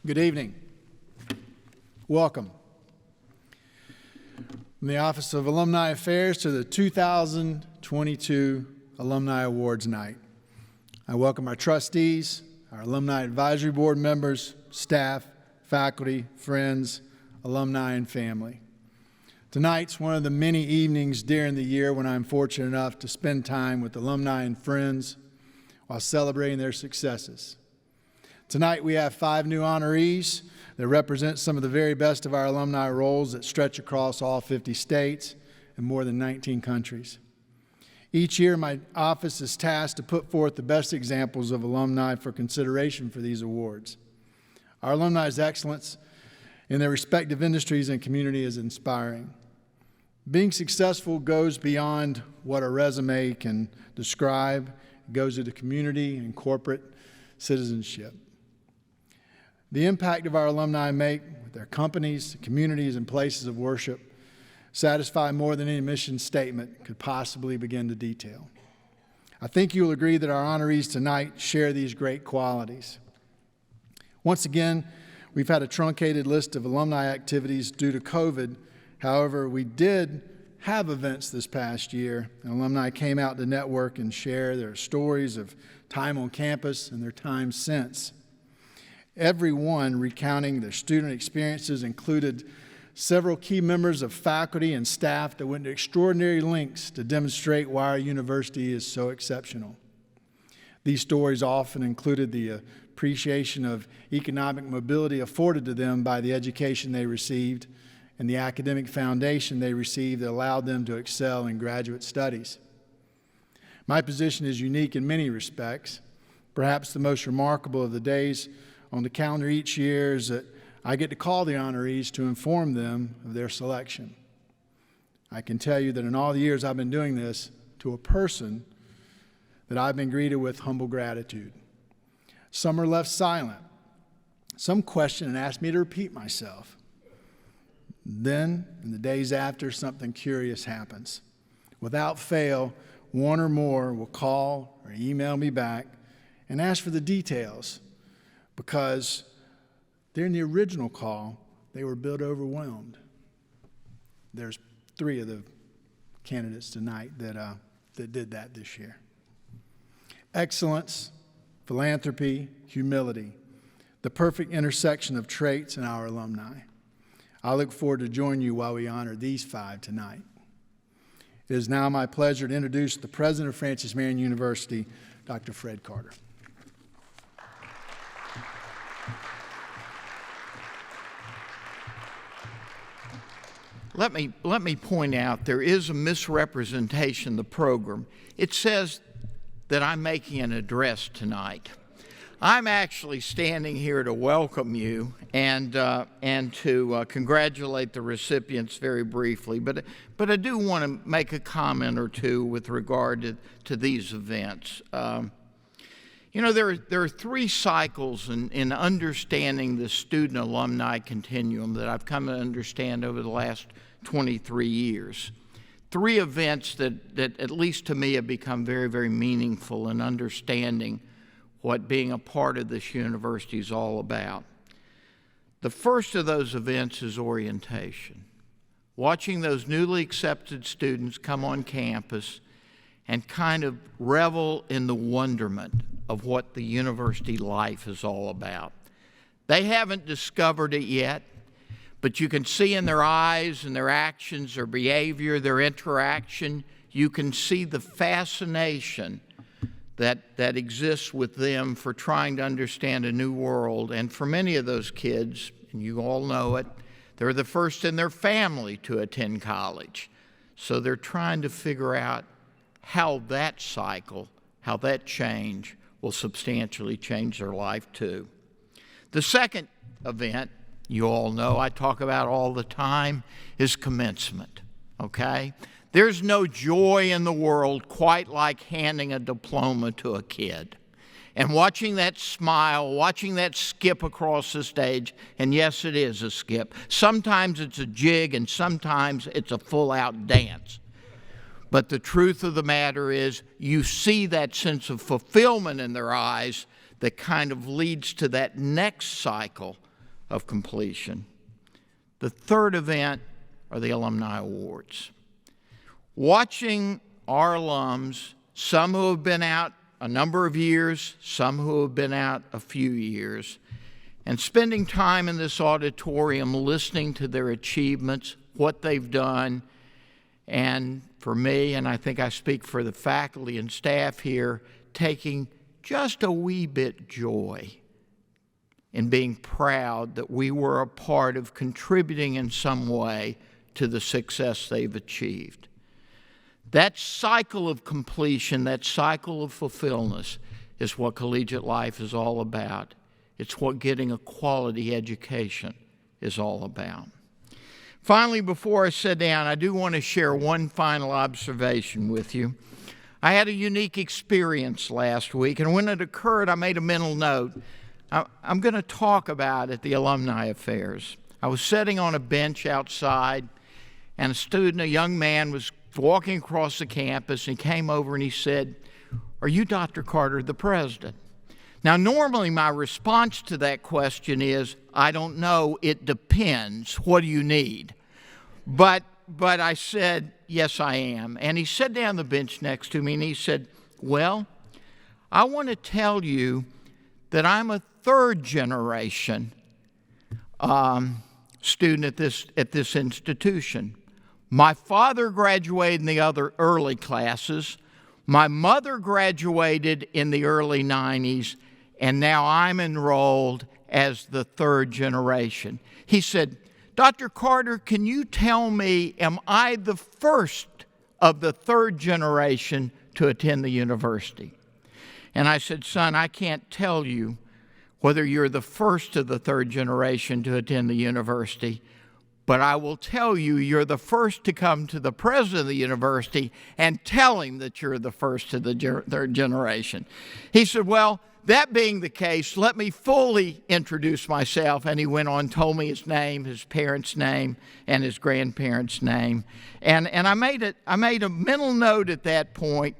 Good evening. Welcome. From the Office of Alumni Affairs to the 2022 Alumni Awards night. I welcome our trustees, our Alumni Advisory Board members, staff, faculty, friends, alumni, and family. Tonight's one of the many evenings during the year when I'm fortunate enough to spend time with alumni and friends while celebrating their successes. Tonight we have 5 new honorees that represent some of the very best of our alumni roles that stretch across all 50 states and more than 19 countries. Each year my office is tasked to put forth the best examples of alumni for consideration for these awards. Our alumni's excellence in their respective industries and community is inspiring. Being successful goes beyond what a resume can describe. It goes to the community and corporate citizenship. The impact of our alumni make with their companies, communities, and places of worship satisfy more than any mission statement could possibly begin to detail. I think you'll agree that our honorees tonight share these great qualities. Once again, we've had a truncated list of alumni activities due to COVID. However, we did have events this past year, and alumni came out to network and share their stories of time on campus and their time since. Everyone recounting their student experiences included several key members of faculty and staff that went to extraordinary lengths to demonstrate why our university is so exceptional. These stories often included the appreciation of economic mobility afforded to them by the education they received and the academic foundation they received that allowed them to excel in graduate studies. My position is unique in many respects. Perhaps the most remarkable of the days on the calendar each year is that I get to call the honorees to inform them of their selection. I can tell you that in all the years I've been doing this, to a person, that I've been greeted with humble gratitude. Some are left silent. Some question and ask me to repeat myself. Then, in the days after, something curious happens. Without fail, one or more will call or email me back and ask for the details, because during the original call, they were a bit overwhelmed. There's 3 of the candidates tonight that did that this year. Excellence, philanthropy, humility, the perfect intersection of traits in our alumni. I look forward to joining you while we honor these 5 tonight. It is now my pleasure to introduce the president of Francis Marion University, Dr. Fred Carter. Let me point out there is a misrepresentation of the program. It says that I'm making an address tonight. I'm actually standing here to welcome you and to congratulate the recipients very briefly. But I do want to make a comment or two with regard to these events. You know, there are 3 cycles in understanding the student-alumni continuum that I've come to understand over the last 23 years. 3 events that at least to me have become very, very meaningful in understanding what being a part of this university is all about. The first of those events is orientation. Watching those newly accepted students come on campus and kind of revel in the wonderment of what the university life is all about. They haven't discovered it yet, but you can see in their eyes and their actions, their behavior, their interaction, you can see the fascination that exists with them for trying to understand a new world. And for many of those kids, and you all know it, they're the first in their family to attend college. So they're trying to figure out how that cycle, how that change will substantially change their life too. The second event, you all know, I talk about all the time, is commencement, okay? There's no joy in the world quite like handing a diploma to a kid and watching that smile, watching that skip across the stage. And yes, it is a skip. Sometimes it's a jig and sometimes it's a full-out dance. But the truth of the matter is you see that sense of fulfillment in their eyes that kind of leads to that next cycle of completion. The third event are the Alumni Awards. Watching our alums, some who have been out a number of years, some who have been out a few years, and spending time in this auditorium listening to their achievements, what they've done, and for me, and I think I speak for the faculty and staff here, taking just a wee bit joy in being proud that we were a part of contributing in some way to the success they've achieved. That cycle of completion, that cycle of fulfillment is what collegiate life is all about. It's what getting a quality education is all about. Finally, before I sit down, I do want to share one final observation with you. I had a unique experience last week, and when it occurred, I made a mental note. I'm going to talk about at the Alumni Affairs. I was sitting on a bench outside, and a young man, was walking across the campus, and he came over and he said, "Are you Dr. Carter, the president?" Now, normally my response to that question is, "I don't know, it depends. What do you need?" But I said, "Yes, I am." And he sat down the bench next to me and he said, "Well, I want to tell you that I'm a third generation student at this institution. My father graduated in the other early classes. My mother graduated in the early 90s, and now I'm enrolled as the third generation." He said, "Dr. Carter, can you tell me, am I the first of the third generation to attend the university?" And I said, "Son, I can't tell you whether you're the first of the third generation to attend the university, but I will tell you you're the first to come to the president of the university and tell him that you're the first of the third generation." He said, "Well, that being the case, let me fully introduce myself." And he went on, told me his name, his parents' name, and his grandparents' name. And I made a mental note at that point.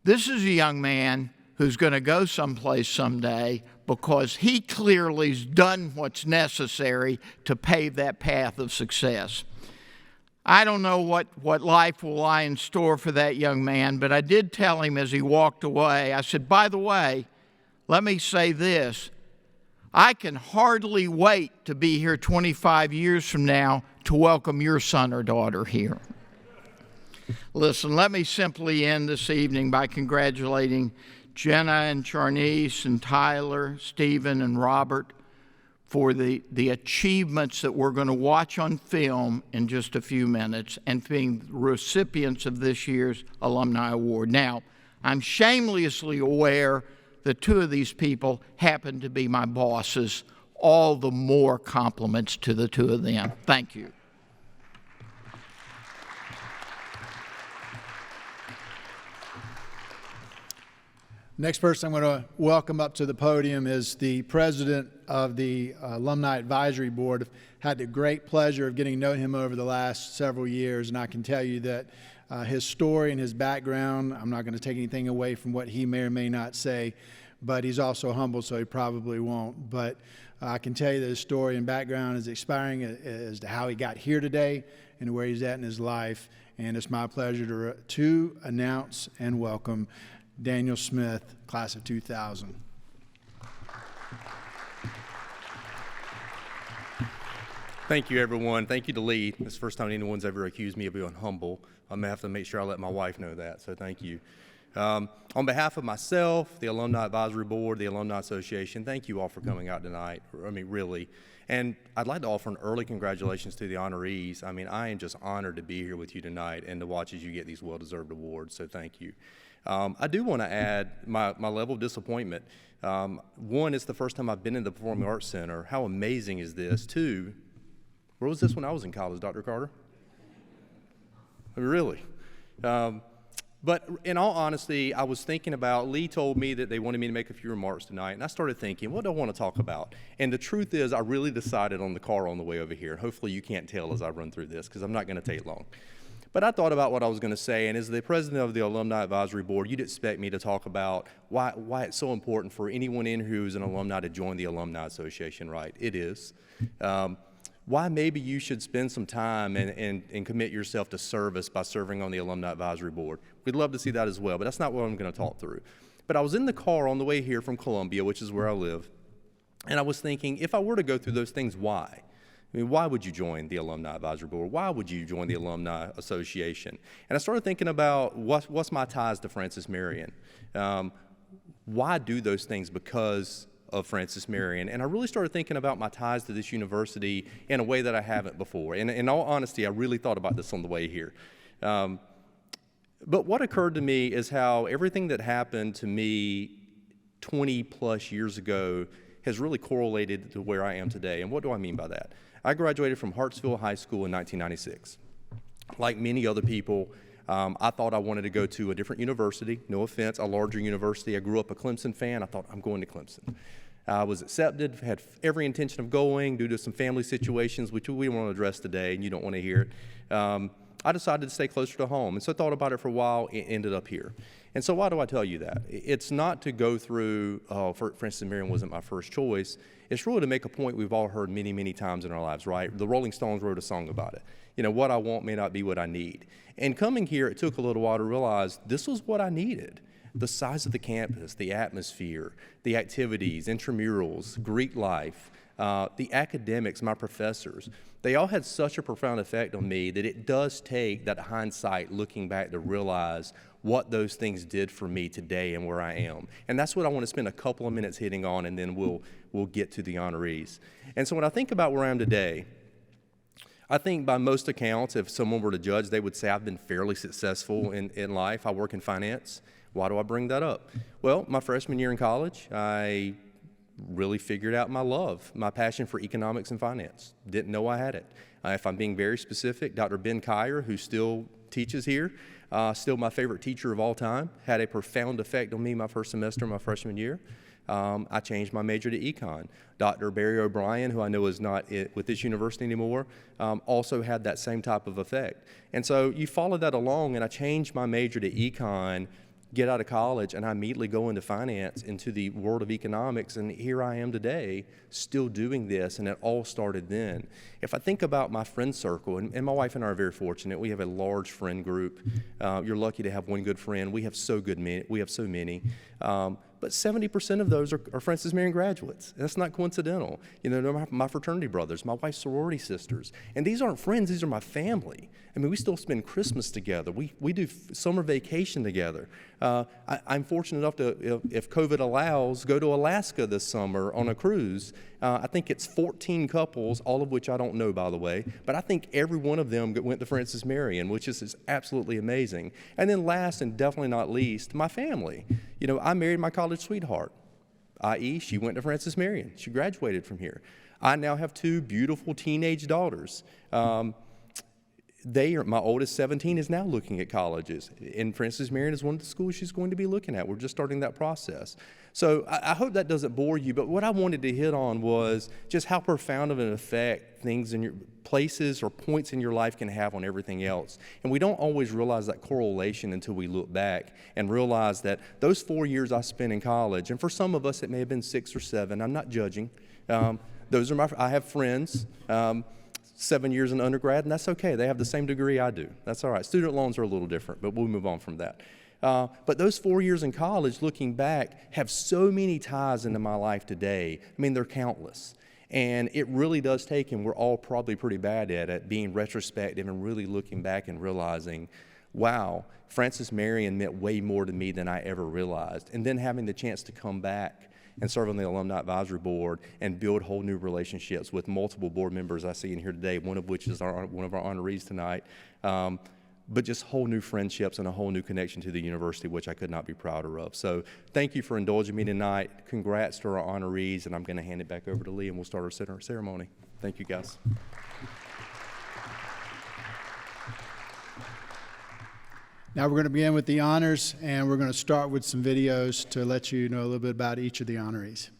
This is a young man who's going to go someplace someday because he clearly has done what's necessary to pave that path of success. I don't know what life will lie in store for that young man, but I did tell him as he walked away, I said, "By the way, let me say this. I can hardly wait to be here 25 years from now to welcome your son or daughter here." Listen, let me simply end this evening by congratulating Jenna and Charnice and Tyler, Stephen and Robert for the achievements that we're going to watch on film in just a few minutes and being recipients of this year's Alumni Award. Now, I'm shamelessly aware that two of these people happen to be my bosses. All the more compliments to the two of them. Thank you. Next person I'm going to welcome up to the podium is the president of the Alumni Advisory Board. I've had the great pleasure of getting to know him over the last several years, and I can tell you that his story and his background, I'm not going to take anything away from what he may or may not say, but he's also humble, so he probably won't. But I can tell you that his story and background is inspiring as to how he got here today and where he's at in his life. And it's my pleasure to announce and welcome Daniel Smith, class of 2000. Thank you, everyone. Thank you to Lee. It's the first time anyone's ever accused me of being humble. I'm going to have to make sure I let my wife know that, so thank you. On behalf of myself, the Alumni Advisory Board, the Alumni Association, thank you all for coming out tonight. I mean, really. And I'd like to offer an early congratulations to the honorees. I mean, I am just honored to be here with you tonight and to watch as you get these well-deserved awards, so thank you. I do want to add my level of disappointment. One, it's the first time I've been in the Performing Arts Center. How amazing is this? Two, where was this when I was in college, Dr. Carter? Really? But in all honesty, I was thinking about, Lee told me that they wanted me to make a few remarks tonight, and I started thinking, what do I want to talk about? And the truth is, I really decided on the car on the way over here. Hopefully you can't tell as I run through this, because I'm not going to take long. But I thought about what I was going to say, and as the president of the Alumni Advisory Board, you'd expect me to talk about why it's so important for anyone in here who's an alumni to join the Alumni Association, right? It is. Why maybe you should spend some time and commit yourself to service by serving on the Alumni Advisory Board. We'd love to see that as well, but that's not what I'm going to talk through. But I was in the car on the way here from Columbia, which is where I live, and I was thinking, if I were to go through those things, why? I mean, why would you join the Alumni Advisory Board? Why would you join the Alumni Association? And I started thinking about what's my ties to Francis Marion. Why do those things? Because of Francis Marion. And I really started thinking about my ties to this university in a way that I haven't before. And in all honesty, I really thought about this on the way here. But what occurred to me is how everything that happened to me 20 plus years ago has really correlated to where I am today. And what do I mean by that? I graduated from Hartsville High School in 1996. Like many other people, I thought I wanted to go to a different university, no offense, a larger university. I grew up a Clemson fan. I thought, I'm going to Clemson. I was accepted, had every intention of going due to some family situations, which we don't want to address today, and you don't want to hear it. I decided to stay closer to home, and so I thought about it for a while, and ended up here. And so why do I tell you that? It's not to go through, Francis Marion wasn't my first choice. It's really to make a point we've all heard many, many times in our lives, right? The Rolling Stones wrote a song about it. You know, what I want may not be what I need. And coming here, it took a little while to realize this was what I needed. The size of the campus, the atmosphere, the activities, intramurals, Greek life, the academics, my professors, they all had such a profound effect on me that it does take that hindsight looking back to realize what those things did for me today and where I am. And that's what I want to spend a couple of minutes hitting on, and then we'll get to the honorees. And so when I think about where I am today, I think by most accounts, if someone were to judge, they would say I've been fairly successful in life. I work in finance. Why do I bring that up? Well, my freshman year in college, I really figured out my passion for economics and finance. Didn't know I had it. If I'm being very specific, Dr. Ben Kyer, who still teaches here, still my favorite teacher of all time, had a profound effect on me my first semester, my freshman year. I changed my major to econ. Dr. Barry O'Brien, who I know is not with this university anymore, also had that same type of effect. And so you follow that along, and I changed my major to econ, get out of college, and I immediately go into finance, into the world of economics, and here I am today still doing this, and it all started then. If I think about my friend circle, and my wife and I are very fortunate, we have a large friend group. You're lucky to have one good friend. We have so many. But 70% of those are Francis Marion graduates. That's not coincidental. You know, they're my fraternity brothers, my wife's sorority sisters. And these aren't friends, these are my family. I mean, we still spend Christmas together. We do summer vacation together. I'm fortunate enough to, if COVID allows, go to Alaska this summer on a cruise. I think it's 14 couples, all of which I don't know, by the way, but I think every one of them went to Francis Marion, which is absolutely amazing. And then last and definitely not least, my family. You know, I married my college sweetheart, i.e. she went to Francis Marion. She graduated from here. I now have two beautiful teenage daughters. My oldest, 17, is now looking at colleges, and Francis Marion is one of the schools she's going to be looking at. We're just starting that process. So I hope that doesn't bore you, but what I wanted to hit on was just how profound of an effect things in your places or points in your life can have on everything else. And we don't always realize that correlation until we look back and realize that those 4 years I spent in college, and for some of us it may have been 6 or 7, I'm not judging. I have friends, 7 years in undergrad, and that's okay. They have the same degree I do. That's all right. Student loans are a little different, but we'll move on from that. But those 4 years in college, looking back, have so many ties into my life today. I mean, they're countless. And it really does take, and we're all probably pretty bad at it, being retrospective and really looking back and realizing, wow, Francis Marion meant way more to me than I ever realized. And then having the chance to come back and serve on the Alumni Advisory Board and build whole new relationships with multiple board members I see in here today, one of which is one of our honorees tonight, but just whole new friendships and a whole new connection to the university, which I could not be prouder of. So thank you for indulging me tonight. Congrats to our honorees, and I'm going to hand it back over to Lee, and we'll start our ceremony. Thank you, guys. Now we're going to begin with the honors, and we're going to start with some videos to let you know a little bit about each of the honorees.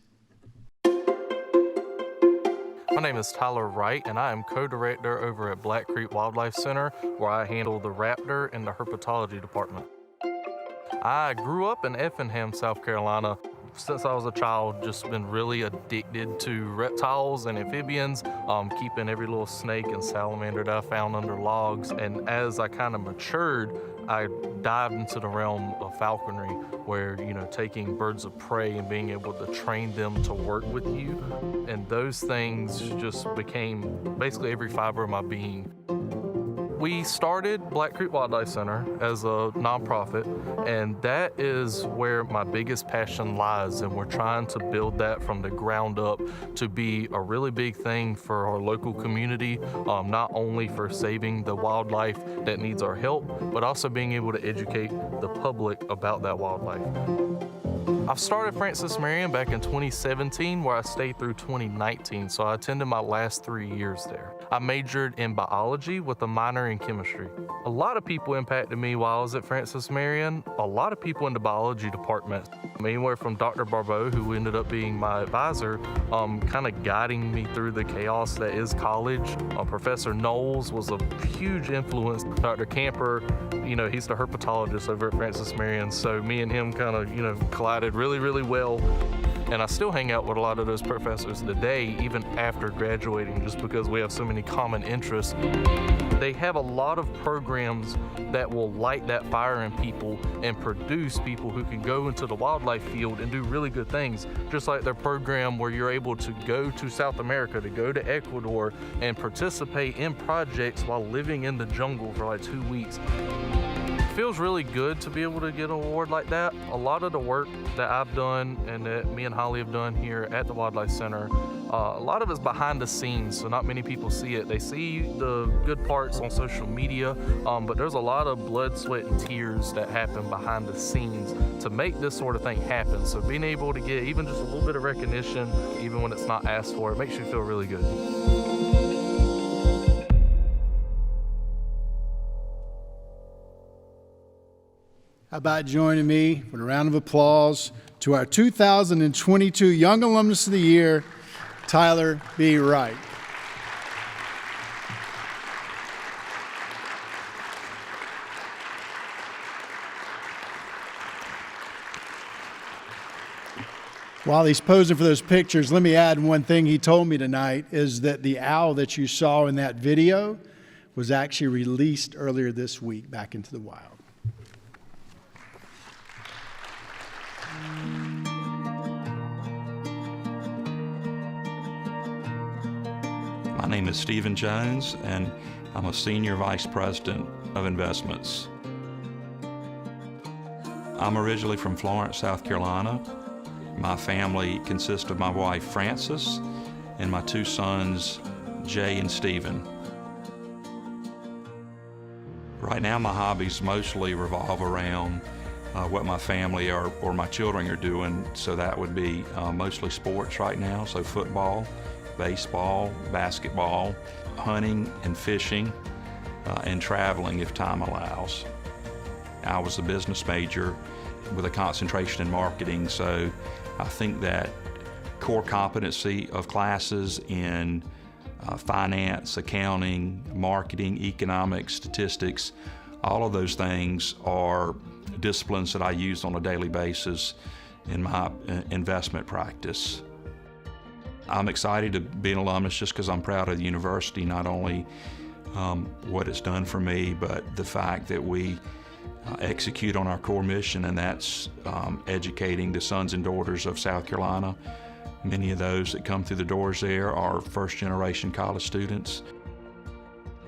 My name is Tyler Wright, and I am co-director over at Black Creek Wildlife Center, where I handle the raptor and the herpetology department. I grew up in Effingham, South Carolina. Since I was a child, just been really addicted to reptiles and amphibians, keeping every little snake and salamander that I found under logs. And as I kind of matured, I dived into the realm of falconry, where, taking birds of prey and being able to train them to work with you. And those things just became basically every fiber of my being. We started Black Creek Wildlife Center as a nonprofit, and that is where my biggest passion lies, and we're trying to build that from the ground up to be a really big thing for our local community, not only for saving the wildlife that needs our help, but also being able to educate the public about that wildlife. I started Francis Marion back in 2017, where I stayed through 2019, so I attended my last 3 years there. I majored in biology with a minor in chemistry. A lot of people impacted me while I was at Francis Marion, a lot of people in the biology department. Anywhere from Dr. Barbeau, who ended up being my advisor, kind of guiding me through the chaos that is college. Professor Knowles was a huge influence. Dr. Camper, he's the herpetologist over at Francis Marion, so me and him kind of, collided really, really well. And I still hang out with a lot of those professors today, even after graduating, just because we have so many common interests. They have a lot of programs that will light that fire in people and produce people who can go into the wildlife field and do really good things. Just like their program where you're able to go to South America, to go to Ecuador and participate in projects while living in the jungle for like 2 weeks. It feels really good to be able to get an award like that. A lot of the work that I've done and that me and Holly have done here at the Wildlife Center, a lot of it's behind the scenes, so not many people see it. They see the good parts on social media, but there's a lot of blood, sweat, and tears that happen behind the scenes to make this sort of thing happen. So being able to get even just a little bit of recognition, even when it's not asked for, it makes you feel really good. How about joining me with a round of applause to our 2022 Young Alumnus of the Year, Tyler B. Wright. While he's posing for those pictures, let me add one thing he told me tonight is that the owl that you saw in that video was actually released earlier this week back into the wild. My name is Stephen Jones, and I'm a Senior Vice President of Investments. I'm originally from Florence, South Carolina. My family consists of my wife, Frances, and my 2 sons, Jay and Stephen. Right now, my hobbies mostly revolve around what my family or my children are doing, so that would be mostly sports right now, so football, baseball, basketball, hunting and fishing, and traveling if time allows. I was a business major with a concentration in marketing, so I think that core competency of classes in finance, accounting, marketing, economics, statistics, all of those things are disciplines that I use on a daily basis in my investment practice. I'm excited to be an alumnus just because I'm proud of the university, not only what it's done for me, but the fact that we execute on our core mission, and that's educating the sons and daughters of South Carolina. Many of those that come through the doors there are first-generation college students.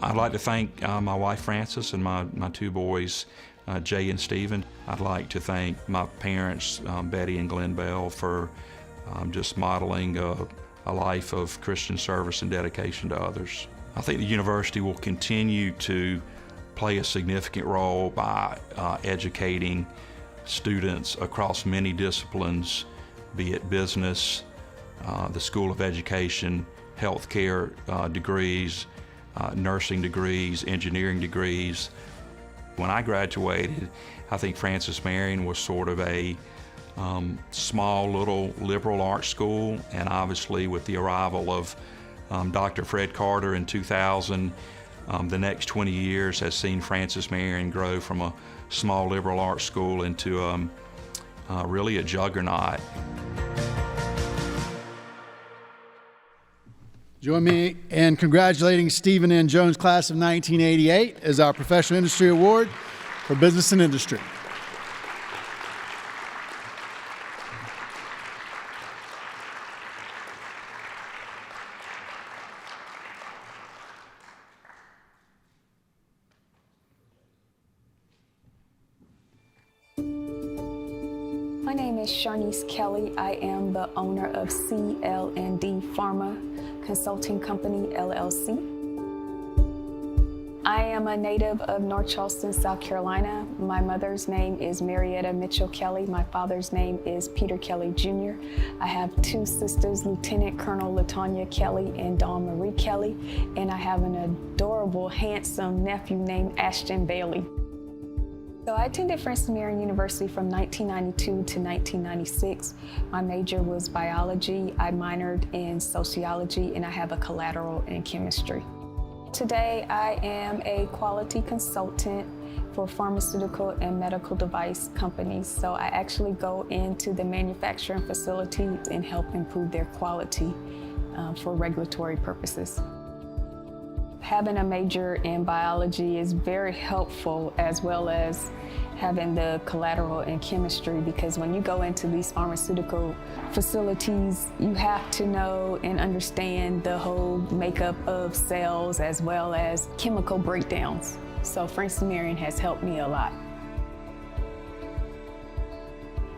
I'd like to thank my wife, Frances, and my 2 boys, Jay and Stephen. I'd like to thank my parents, Betty and Glenn Bell, for just modeling a life of Christian service and dedication to others. I think the university will continue to play a significant role by educating students across many disciplines, be it business, the School of Education, healthcare degrees, nursing degrees, engineering degrees. When I graduated, I think Francis Marion was sort of a small little liberal arts school, and obviously with the arrival of Dr. Fred Carter in 2000. The next 20 years has seen Francis Marion grow from a small liberal arts school into really a juggernaut. Join me in congratulating Stephen N. Jones, class of 1988, as our Professional Industry Award for Business and Industry. My name is Sharnice Kelly. I am the owner of CL&D Pharma Consulting Company, LLC. I am a native of North Charleston, South Carolina. My mother's name is Marietta Mitchell Kelly. My father's name is Peter Kelly Jr. I have two sisters, Lieutenant Colonel Latanya Kelly and Dawn Marie Kelly, and I have an adorable, handsome nephew named Ashton Bailey. So I attended Francis Marion University from 1992 to 1996. My major was biology. I minored in sociology, and I have a collateral in chemistry. Today, I am a quality consultant for pharmaceutical and medical device companies. So I actually go into the manufacturing facilities and help improve their quality for regulatory purposes. Having a major in biology is very helpful, as well as having the collateral in chemistry, because when you go into these pharmaceutical facilities, you have to know and understand the whole makeup of cells as well as chemical breakdowns. So Francis Marion has helped me a lot.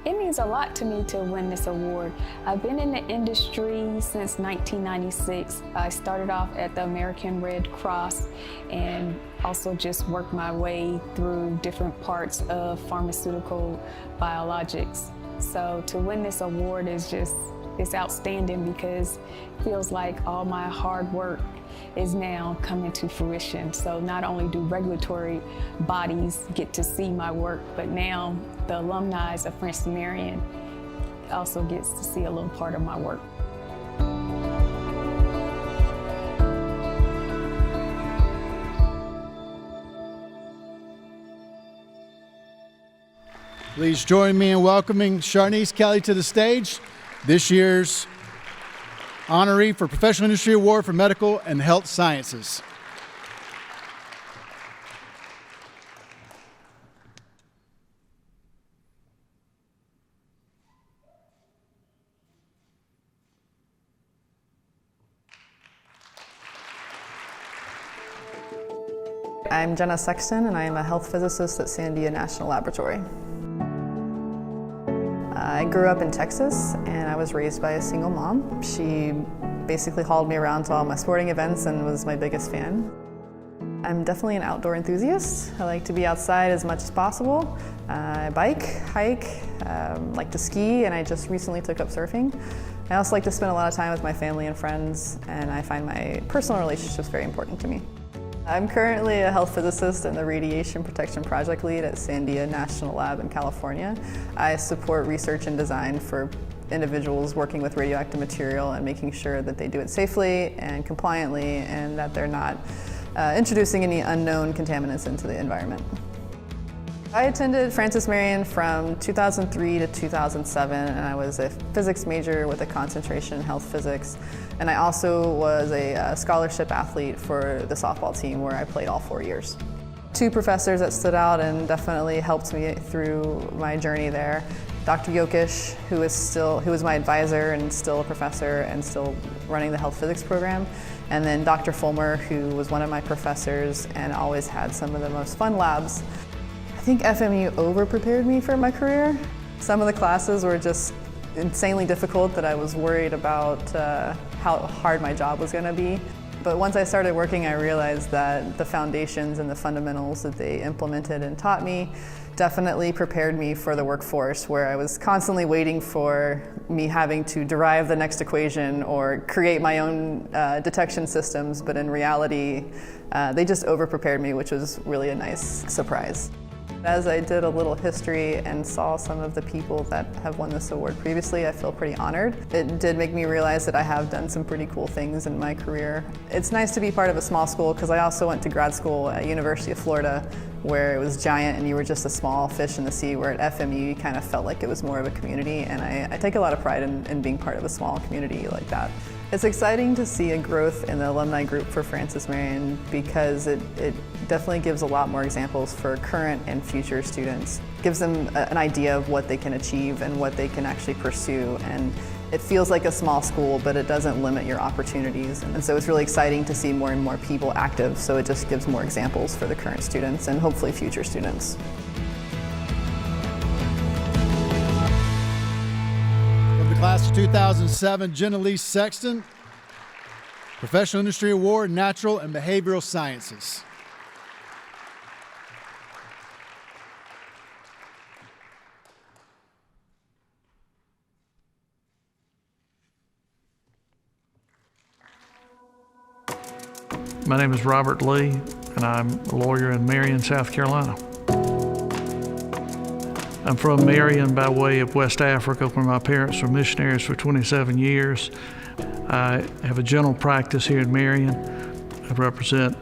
It means a lot to me to win this award. I've been in the industry since 1996. I started off at the American Red Cross and also just worked my way through different parts of pharmaceutical biologics. So to win this award is it's outstanding, because it feels like all my hard work is now coming to fruition. So not only do regulatory bodies get to see my work, but now the alumni of Francis Marion also gets to see a little part of my work. Please join me in welcoming Sharnice Kelly to the stage, this year's honoree for Professional Industry Award for Medical and Health Sciences. I'm Jenna Sexton, and I am a health physicist at Sandia National Laboratory. I grew up in Texas, and I was raised by a single mom. She basically hauled me around to all my sporting events and was my biggest fan. I'm definitely an outdoor enthusiast. I like to be outside as much as possible. I bike, hike, like to ski, and I just recently took up surfing. I also like to spend a lot of time with my family and friends, and I find my personal relationships very important to me. I'm currently a health physicist and the Radiation Protection Project Lead at Sandia National Lab in California. I support research and design for individuals working with radioactive material and making sure that they do it safely and compliantly, and that they're not introducing any unknown contaminants into the environment. I attended Francis Marion from 2003 to 2007, and I was a physics major with a concentration in health physics. And I also was a scholarship athlete for the softball team, where I played all 4 years. Two professors that stood out and definitely helped me through my journey there. Dr. Yokish, who was my advisor and still a professor and still running the health physics program. And then Dr. Fulmer, who was one of my professors and always had some of the most fun labs. I think FMU over-prepared me for my career. Some of the classes were just insanely difficult that I was worried about how hard my job was going to be. But once I started working, I realized that the foundations and the fundamentals that they implemented and taught me definitely prepared me for the workforce, where I was constantly waiting for me having to derive the next equation or create my own detection systems. But in reality, they just over-prepared me, which was really a nice surprise. As I did a little history and saw some of the people that have won this award previously, I feel pretty honored. It did make me realize that I have done some pretty cool things in my career. It's nice to be part of a small school because I also went to grad school at University of Florida where it was giant and you were just a small fish in the sea, where at FMU you kind of felt like it was more of a community, and I take a lot of pride in being part of a small community like that. It's exciting to see a growth in the alumni group for Francis Marion because it definitely gives a lot more examples for current and future students. It gives them an idea of what they can achieve and what they can actually pursue, and it feels like a small school, but it doesn't limit your opportunities. And so it's really exciting to see more and more people active, so it just gives more examples for the current students and hopefully future students. Class of 2007, Jenna Lee Sexton, Professional Industry Award, Natural and Behavioral Sciences. My name is Robert Lee, and I'm a lawyer in Marion, South Carolina. I'm from Marion by way of West Africa, where my parents were missionaries for 27 years. I have a general practice here in Marion. I represent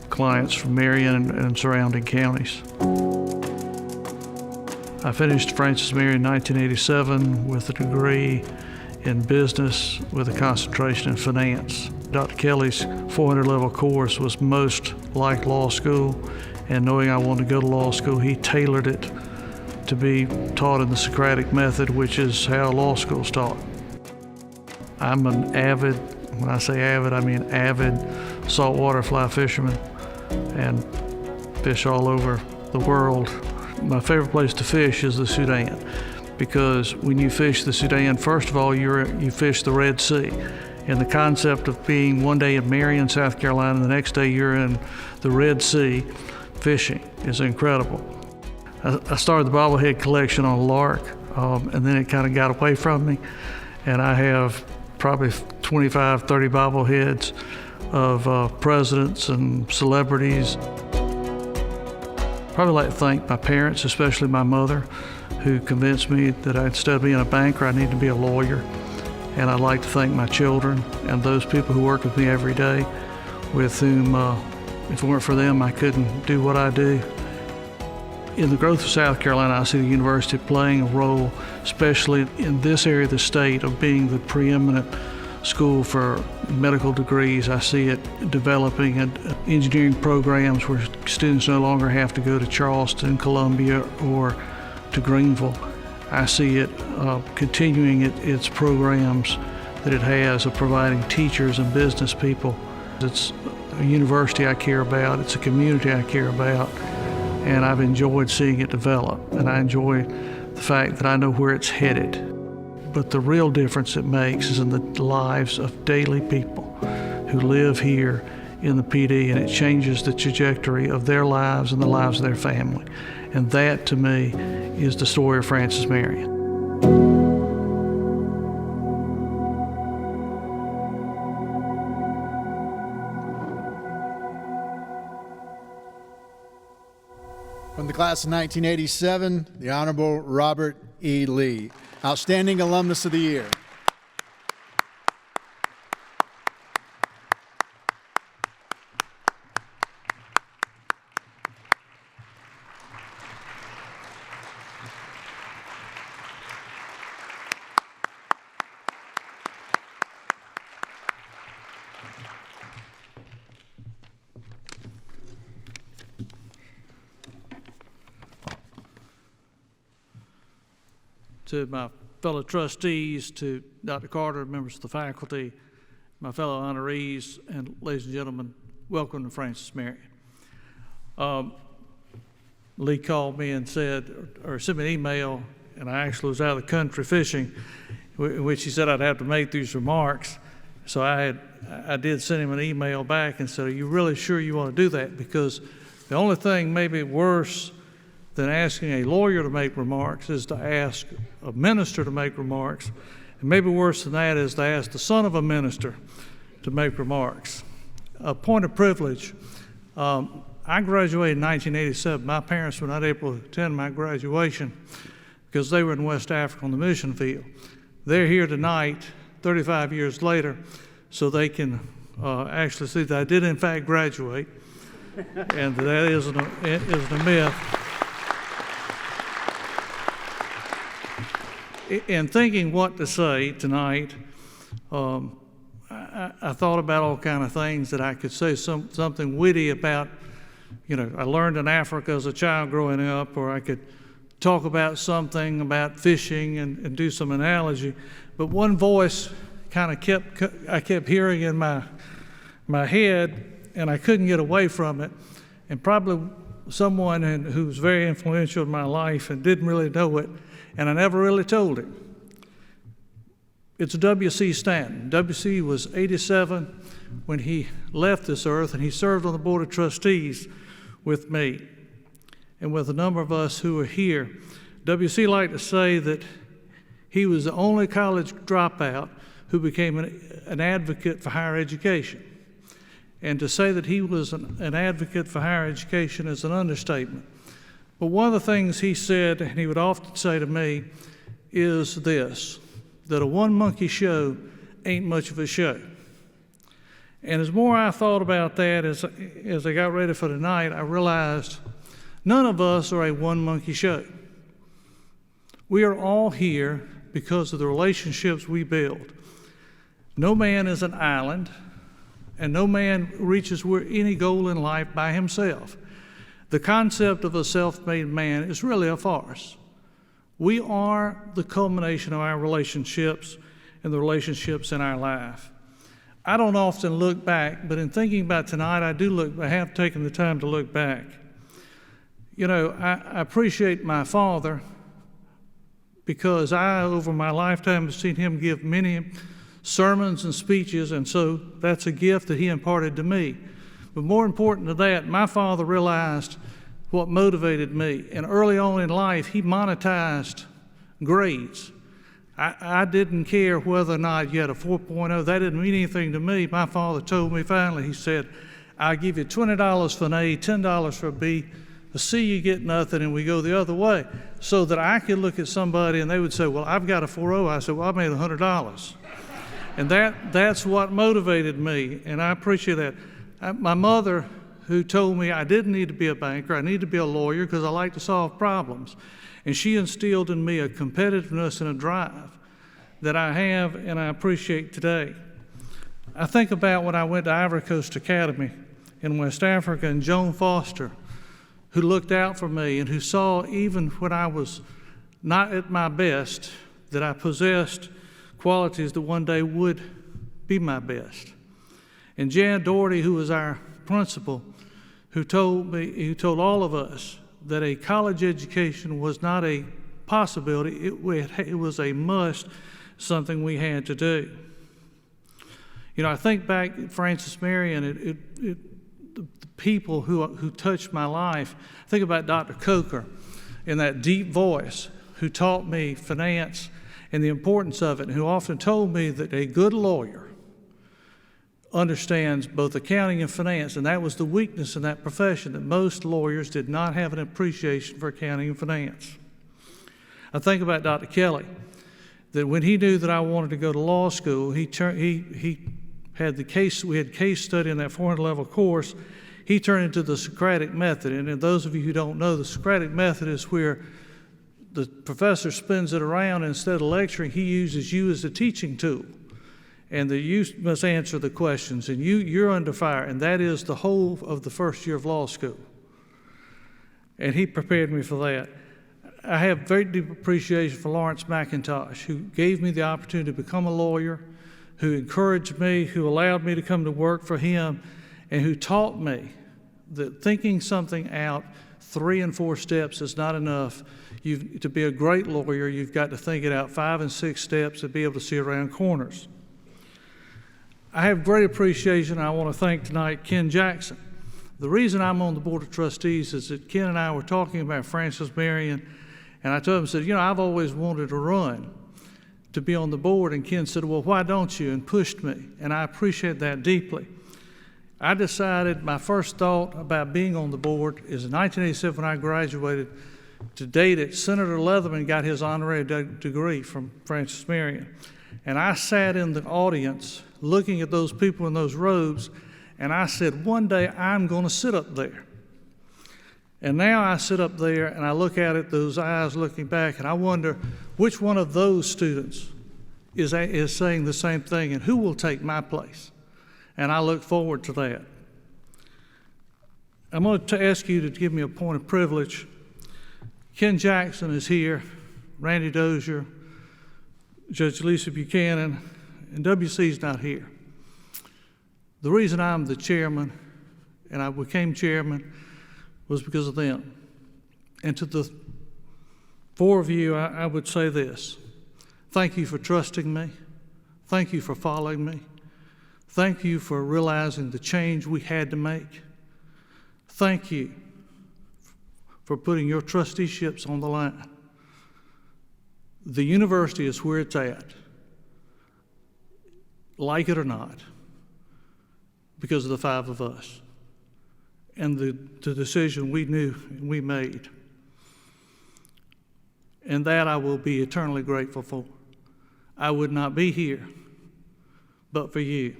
clients from Marion and surrounding counties. I finished Francis Marion in 1987 with a degree in business with a concentration in finance. Dr. Kelly's 400-level course was most like law school, and knowing I wanted to go to law school, he tailored it to be taught in the Socratic method, which is how law school's taught. I'm an avid, when I say avid, I mean avid saltwater fly fisherman and fish all over the world. My favorite place to fish is the Sudan, because when you fish the Sudan, first of all, you fish the Red Sea. And the concept of being one day in Marion, South Carolina, and the next day you're in the Red Sea fishing is incredible. I started the bobblehead collection on a lark, and then it kind of got away from me. And I have probably 25, 30 bobbleheads of presidents and celebrities. Probably like to thank my parents, especially my mother, who convinced me that instead of being a banker, I need to be a lawyer. And I'd like to thank my children and those people who work with me every day, with whom, if it weren't for them, I couldn't do what I do. In the growth of South Carolina, I see the university playing a role, especially in this area of the state, of being the preeminent school for medical degrees. I see it developing engineering programs where students no longer have to go to Charleston, Columbia, or to Greenville. I see it continuing its programs that it has of providing teachers and business people. It's a university I care about, it's a community I care about, and I've enjoyed seeing it develop, and I enjoy the fact that I know where it's headed. But the real difference it makes is in the lives of daily people who live here in the PD, and it changes the trajectory of their lives and the lives of their family. And that, to me, is the story of Francis Marion. From the class of 1987, the Honorable Robert E. Lee, Outstanding Alumnus of the Year. To my fellow trustees, to Dr. Carter, members of the faculty, my fellow honorees, and ladies and gentlemen, welcome to Francis Marion. Lee called me and said, or sent me an email, and I actually was out of the country fishing, in which he said I'd have to make these remarks. So I did send him an email back and said, are you really sure you want to do that? Because the only thing maybe worse than asking a lawyer to make remarks is to ask a minister to make remarks. And maybe worse than that is to ask the son of a minister to make remarks. A point of privilege. I I graduated in 1987. My parents were not able to attend my graduation because they were in West Africa on the mission field. They're here tonight, 35 years later, so they can actually see that I did in fact graduate, and that isn't a myth. In thinking what to say tonight, I thought about all kind of things that I could say something witty about. I learned in Africa as a child growing up, or I could talk about something about fishing and do some analogy. But one voice kind of I kept hearing in my head, and I couldn't get away from it. And probably someone who was very influential in my life and didn't really know it, and I never really told him. It's W.C. Stanton. W.C. was 87 when he left this earth, and he served on the Board of Trustees with me and with a number of us who are here. W.C. liked to say that he was the only college dropout who became an advocate for higher education. And to say that he was an advocate for higher education is an understatement. But one of the things he said, and he would often say to me, is this, that a one-monkey show ain't much of a show. And as more I thought about that, as I got ready for tonight, I realized none of us are a one-monkey show. We are all here because of the relationships we build. No man is an island, and no man reaches any goal in life by himself. The concept of a self-made man is really a farce. We are the culmination of our relationships and the relationships in our life. I don't often look back, but in thinking about tonight, I have taken the time to look back. I appreciate my father because I, over my lifetime, have seen him give many sermons and speeches, and so that's a gift that he imparted to me. But more important than that, my father realized what motivated me, and early on in life, he monetized grades. I didn't care whether or not you had a 4.0. That didn't mean anything to me. My father told me finally, he said, I'll give you $20 for an A, $10 for a B, a C you get nothing, and we go the other way. So that I could look at somebody and they would say, well, I've got a 4.0. I said, well, I made $100. And that's what motivated me, and I appreciate that. My mother, who told me I didn't need to be a banker, I needed to be a lawyer because I like to solve problems. And she instilled in me a competitiveness and a drive that I have and I appreciate today. I think about when I went to Ivory Coast Academy in West Africa, and Joan Foster, who looked out for me and who saw even when I was not at my best that I possessed qualities that one day would be my best. And Jan Doherty, who was our principal, who told all of us that a college education was not a possibility, it was a must, something we had to do. I think back at Francis Marion, the people who touched my life. Think about Dr. Coker and that deep voice who taught me finance and the importance of it, and who often told me that a good lawyer understands both accounting and finance, and that was the weakness in that profession, that most lawyers did not have an appreciation for accounting and finance. I think about Dr. Kelly, that when he knew that I wanted to go to law school, we had case study in that 400-level course. He turned into the Socratic method, and those of you who don't know, the Socratic method is where the professor spins it around, and instead of lecturing, he uses you as a teaching tool. And you must answer the questions, and you're under fire, and that is the whole of the first year of law school. And he prepared me for that. I have very deep appreciation for Lawrence McIntosh, who gave me the opportunity to become a lawyer, who encouraged me, who allowed me to come to work for him, and who taught me that thinking something out 3 and 4 steps is not enough. To be a great lawyer, you've got to think it out 5 and 6 steps to be able to see around corners. I have great appreciation. I want to thank tonight Ken Jackson. The reason I'm on the Board of Trustees is that Ken and I were talking about Francis Marion, and I told him, said, I've always wanted to run to be on the board, and Ken said, well, why don't you, and pushed me, and I appreciate that deeply. I decided my first thought about being on the board is in 1987 when I graduated, to date it, Senator Leatherman got his honorary degree from Francis Marion. And I sat in the audience looking at those people in those robes, and I said, one day I'm going to sit up there. And now I sit up there and I look out at those eyes looking back, and I wonder which one of those students is saying the same thing and who will take my place. And I look forward to that. I'm going to ask you to give me a point of privilege. Ken Jackson is here, Randy Dozier, Judge Lisa Buchanan, and WC's not here. The reason I'm the chairman, and I became chairman, was because of them. And to the four of you, I would say this. Thank you for trusting me. Thank you for following me. Thank you for realizing the change we had to make. Thank you for putting your trusteeships on the line. The university is where it's at, like it or not, because of the five of us and the decision we knew and we made. And that I will be eternally grateful for. I would not be here but for you.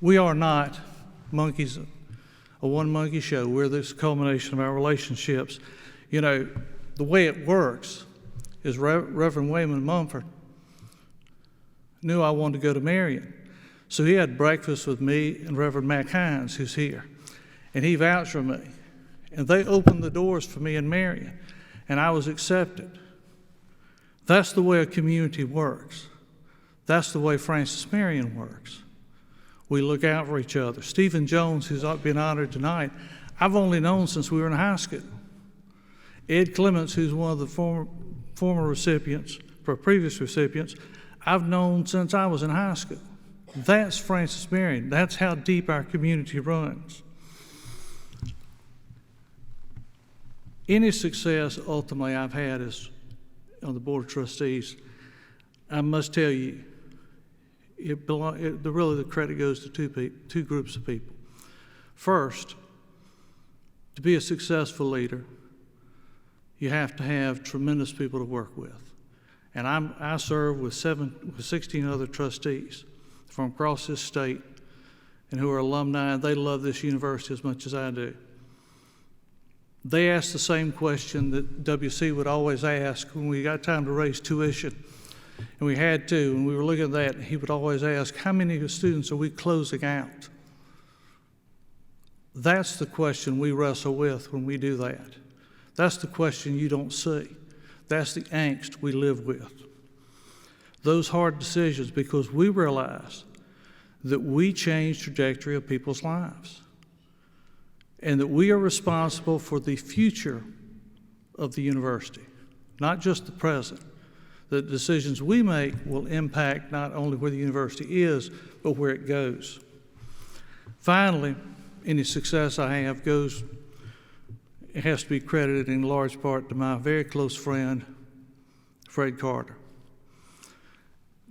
We are not monkeys, a one-monkey show. We're this culmination of our relationships. You know, the way it works is Reverend Wayman Mumford knew I wanted to go to Marion. So he had breakfast with me and Reverend Mac Hines, who's here, and he vouched for me. And they opened the doors for me in Marion, and I was accepted. That's the way a community works. That's the way Francis Marion works. We look out for each other. Stephen Jones, who's been honored tonight, I've only known since we were in high school. Ed Clements, who's one of the former recipients, for previous recipients, I've known since I was in high school. That's Francis Marion. That's how deep our community runs. Any success ultimately I've had is on the Board of Trustees. I must tell you, really the credit goes to two groups of people. First, to be a successful leader, you have to have tremendous people to work with. And I serve with 16 other trustees from across this state and who are alumni, and they love this university as much as I do. They asked the same question that WC would always ask when we got time to raise tuition. And we had to, and we were looking at that, he would always ask, how many students are we closing out? That's the question we wrestle with when we do that. That's the question you don't see. That's the angst we live with. Those hard decisions, because we realize that we change the trajectory of people's lives and that we are responsible for the future of the university, not just the present. The decisions we make will impact not only where the university is, but where it goes. Finally, any success I have it has to be credited in large part to my very close friend, Fred Carter.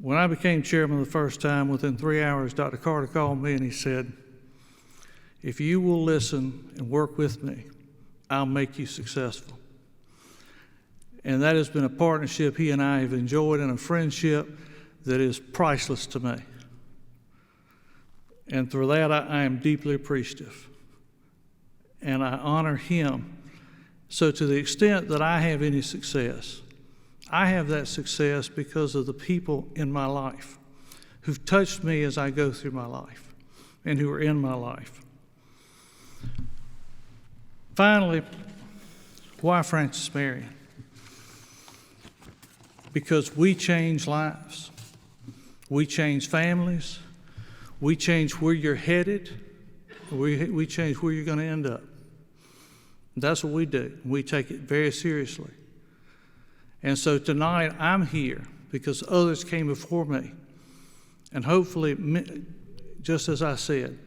When I became chairman the first time, within 3 hours, Dr. Carter called me and he said, if you will listen and work with me, I'll make you successful. And that has been a partnership he and I have enjoyed, and a friendship that is priceless to me. And for that, I am deeply appreciative. And I honor him. So to the extent that I have any success, I have that success because of the people in my life who've touched me as I go through my life and who are in my life. Finally, why Francis Marion? Because we change lives. We change families. We change where you're headed. We change where you're going to end up. That's what we do. We take it very seriously. And so tonight I'm here because others came before me. And hopefully, just as I said,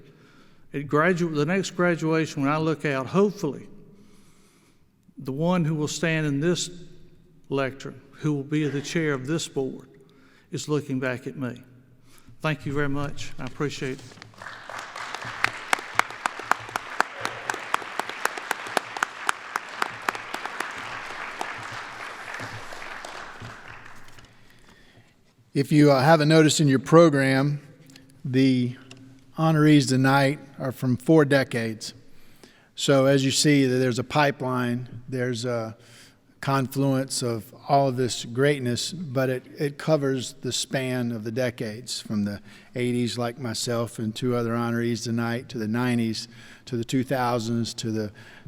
the next graduation, when I look out, hopefully, the one who will stand in this lectern, who will be the chair of this board, is looking back at me. Thank you very much. I appreciate it. If you haven't noticed in your program, the honorees tonight are from 4 decades. So as you see, there's a pipeline, there's a confluence of all of this greatness, but it covers the span of the decades, from the 80s like myself and 2 other honorees tonight, to the 90s, to the 2000s,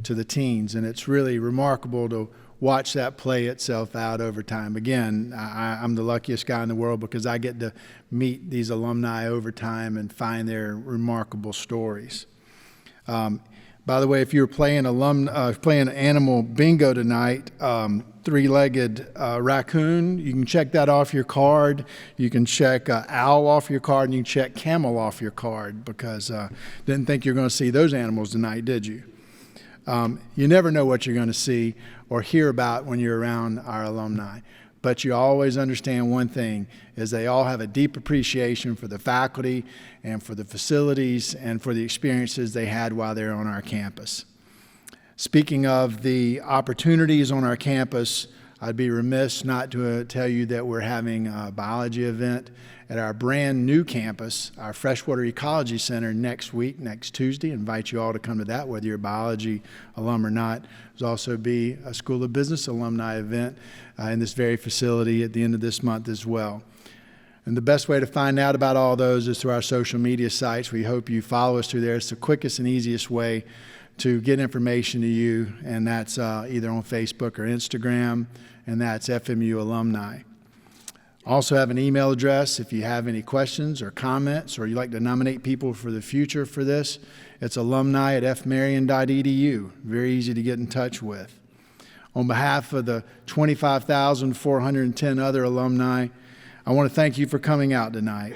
to the teens. And it's really remarkable to watch that play itself out over time. Again, I'm the luckiest guy in the world because I get to meet these alumni over time and find their remarkable stories. By the way, if you're playing animal bingo tonight, 3-legged raccoon, you can check that off your card. You can check owl off your card, and you can check camel off your card, because didn't think you're going to see those animals tonight, did you? You never know what you're going to see or hear about when you're around our alumni. But you always understand one thing, is they all have a deep appreciation for the faculty and for the facilities and for the experiences they had while they're on our campus. Speaking of the opportunities on our campus, I'd be remiss not to tell you that we're having a biology event at our brand new campus, our Freshwater Ecology Center, next week, next Tuesday. I invite you all to come to that, whether you're a biology alum or not. There's also be a School of Business alumni event in this very facility at the end of this month as well. And the best way to find out about all those is through our social media sites. We hope you follow us through there. It's the quickest and easiest way to get information to you, and that's either on Facebook or Instagram, and that's FMU Alumni. Also have an email address if you have any questions or comments, or you'd like to nominate people for the future for this. It's alumni@fmarion.edu. Very easy to get in touch with. On behalf of the 25,410 other alumni, I want to thank you for coming out tonight.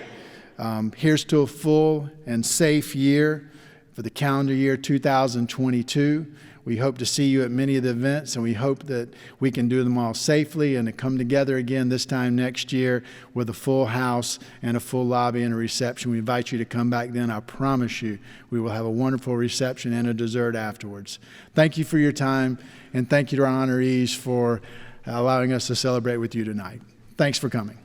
Here's to a full and safe year for the calendar year 2022. We hope to see you at many of the events, and we hope that we can do them all safely and to come together again this time next year with a full house and a full lobby and a reception. We invite you to come back then. I promise you we will have a wonderful reception and a dessert afterwards. Thank you for your time, and thank you to our honorees for allowing us to celebrate with you tonight. Thanks for coming.